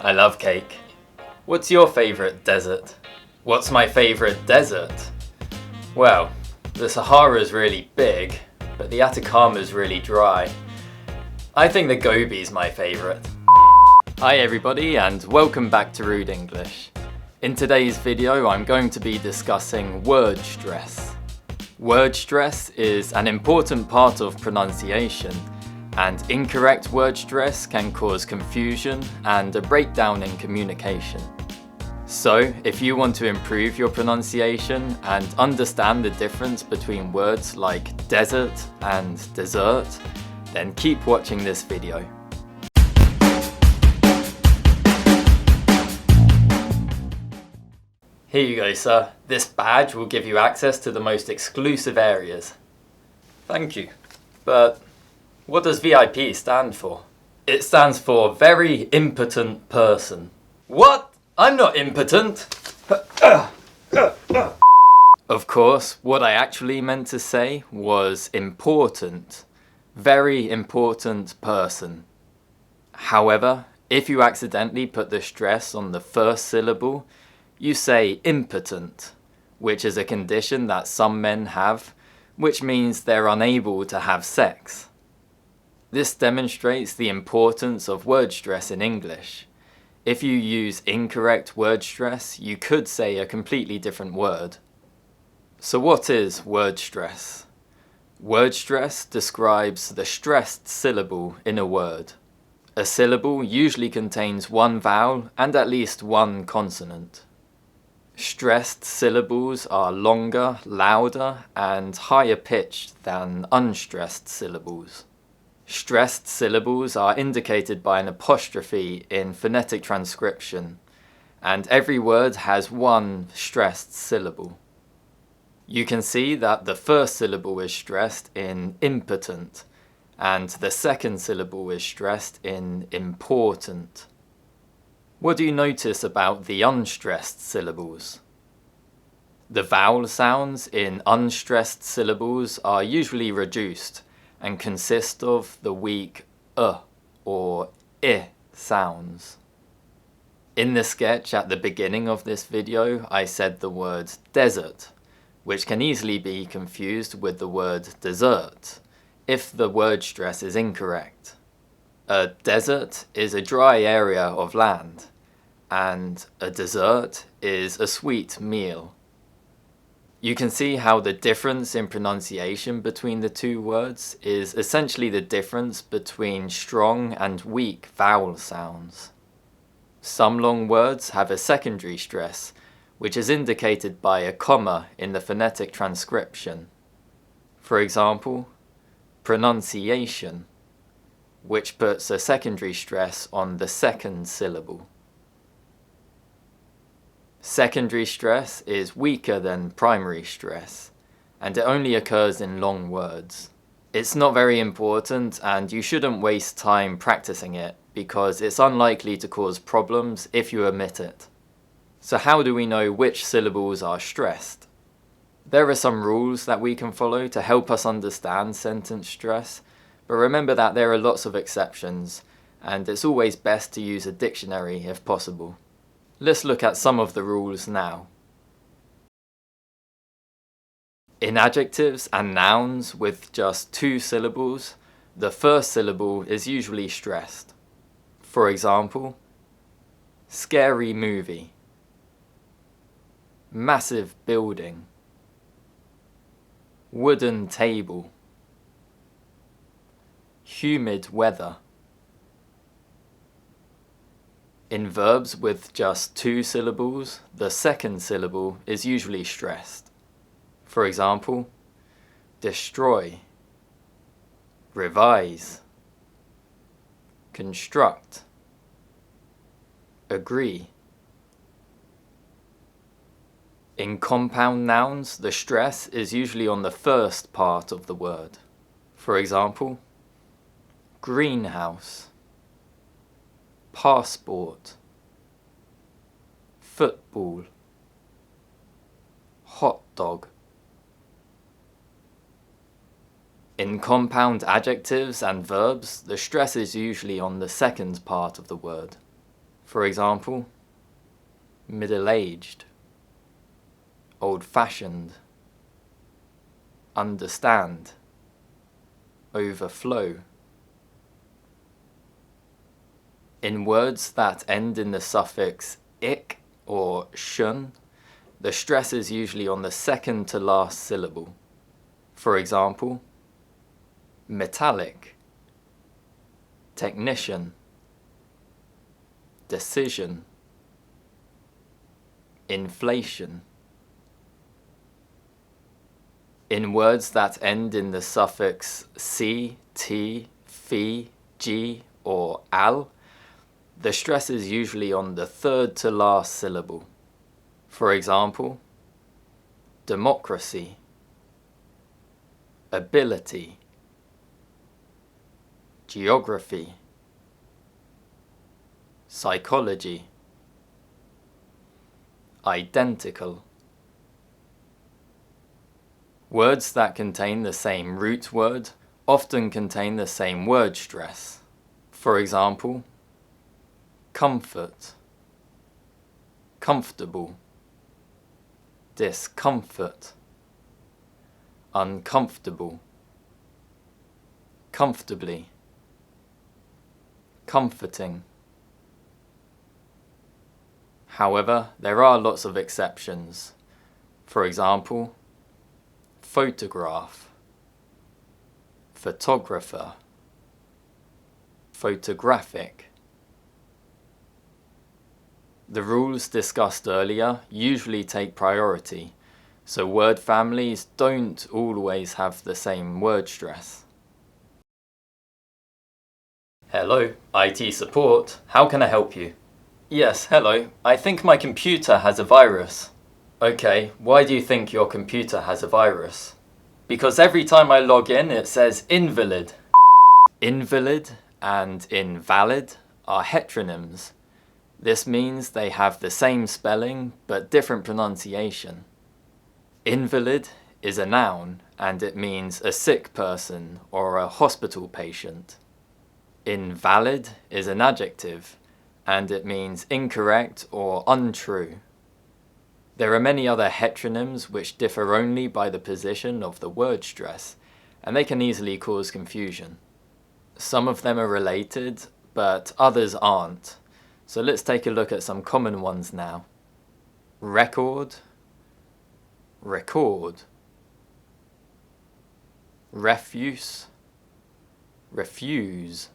I love cake. What's your favourite desert? What's my favourite desert? Well, the Sahara's really big, but the Atacama's really dry. I think the Gobi's my favourite. Hi everybody and welcome back to Rude English. In today's video I'm going to be discussing word stress. Word stress is an important part of pronunciation, and incorrect word stress can cause confusion and a breakdown in communication. So, if you want to improve your pronunciation and understand the difference between words like desert and dessert, then keep watching this video. Here you go, sir. This badge will give you access to the most exclusive areas. Thank you. But what does VIP stand for? It stands for Very Impotent Person. What? I'm not impotent! Of course, what I actually meant to say was important. Very important person. However, if you accidentally put the stress on the first syllable, you say impotent, which is a condition that some men have, which means they're unable to have sex. This demonstrates the importance of word stress in English. If you use incorrect word stress, you could say a completely different word. So what is word stress? Word stress describes the stressed syllable in a word. A syllable usually contains one vowel and at least one consonant. Stressed syllables are longer, louder, and higher pitched than unstressed syllables. Stressed syllables are indicated by an apostrophe in phonetic transcription, and every word has one stressed syllable. You can see that the first syllable is stressed in impotent, and the second syllable is stressed in important. What do you notice about the unstressed syllables? The vowel sounds in unstressed syllables are usually reduced and consist of the weak or I sounds. In the sketch at the beginning of this video, I said the word desert, which can easily be confused with the word dessert if the word stress is incorrect. A desert is a dry area of land, and a dessert is a sweet meal. You can see how the difference in pronunciation between the two words is essentially the difference between strong and weak vowel sounds. Some long words have a secondary stress, which is indicated by a comma in the phonetic transcription. For example, pronunciation, which puts a secondary stress on the second syllable. Secondary stress is weaker than primary stress, and it only occurs in long words. It's not very important, and you shouldn't waste time practicing it, because it's unlikely to cause problems if you omit it. So how do we know which syllables are stressed? There are some rules that we can follow to help us understand sentence stress, but remember that there are lots of exceptions, and it's always best to use a dictionary if possible. Let's look at some of the rules now. In adjectives and nouns with just two syllables, the first syllable is usually stressed. For example, scary movie, massive building, wooden table, humid weather. In verbs with just two syllables, the second syllable is usually stressed. For example, destroy, revise, construct, agree. In compound nouns, the stress is usually on the first part of the word. For example, greenhouse, passport, football, hot dog. In compound adjectives and verbs, the stress is usually on the second part of the word. For example, middle-aged, old-fashioned, understand, overflow. In words that end in the suffix ik or shun, the stress is usually on the second to last syllable. For example, metallic, technician, decision, inflation. In words that end in the suffix c, t, phi, g, or al, the stress is usually on the third to last syllable. For example, democracy, ability, geography, psychology, identical. Words that contain the same root word often contain the same word stress. For example, comfort, comfortable, discomfort, uncomfortable, comfortably, comforting. However, there are lots of exceptions. For example, photograph, photographer, photographic. The rules discussed earlier usually take priority, so word families don't always have the same word stress. Hello, IT support. How can I help you? Yes, hello. I think my computer has a virus. Okay, why do you think your computer has a virus? Because every time I log in it says invalid. Invalid and invalid are heteronyms. This means they have the same spelling but different pronunciation. Invalid is a noun and it means a sick person or a hospital patient. Invalid is an adjective and it means incorrect or untrue. There are many other heteronyms which differ only by the position of the word stress, and they can easily cause confusion. Some of them are related, but others aren't. So let's take a look at some common ones now. Record, record. Refuse, refuse.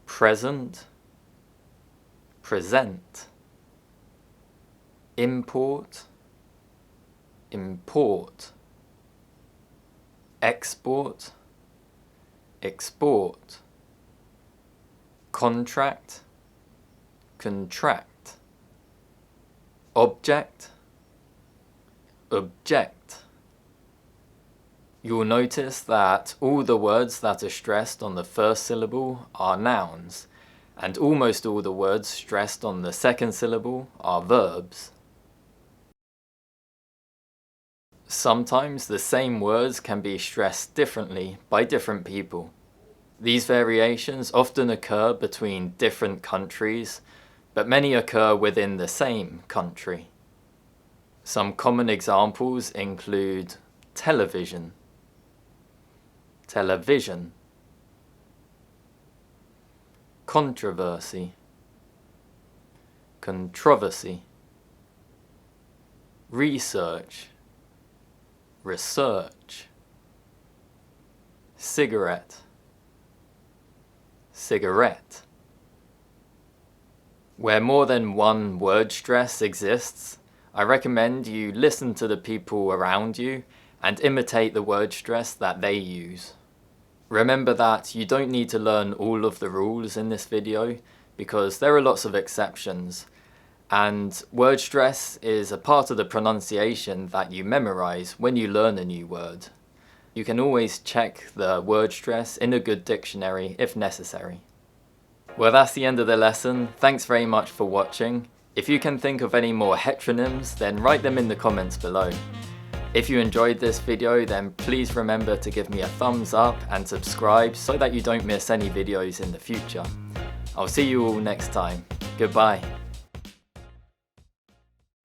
Present, present. Import, import. Export, export. Contract, contract. Object, object. You'll notice that all the words that are stressed on the first syllable are nouns, and almost all the words stressed on the second syllable are verbs. Sometimes the same words can be stressed differently by different people. These variations often occur between different countries, but many occur within the same country. Some common examples include television, television, controversy, controversy, research, research, cigarette, cigarette. Where more than one word stress exists, I recommend you listen to the people around you and imitate the word stress that they use. Remember that you don't need to learn all of the rules in this video because there are lots of exceptions, and word stress is a part of the pronunciation that you memorize when you learn a new word. You can always check the word stress in a good dictionary if necessary. Well, that's the end of the lesson. Thanks very much for watching. If you can think of any more heteronyms, then write them in the comments below. If you enjoyed this video, then please remember to give me a thumbs up and subscribe so that you don't miss any videos in the future. I'll see you all next time. Goodbye.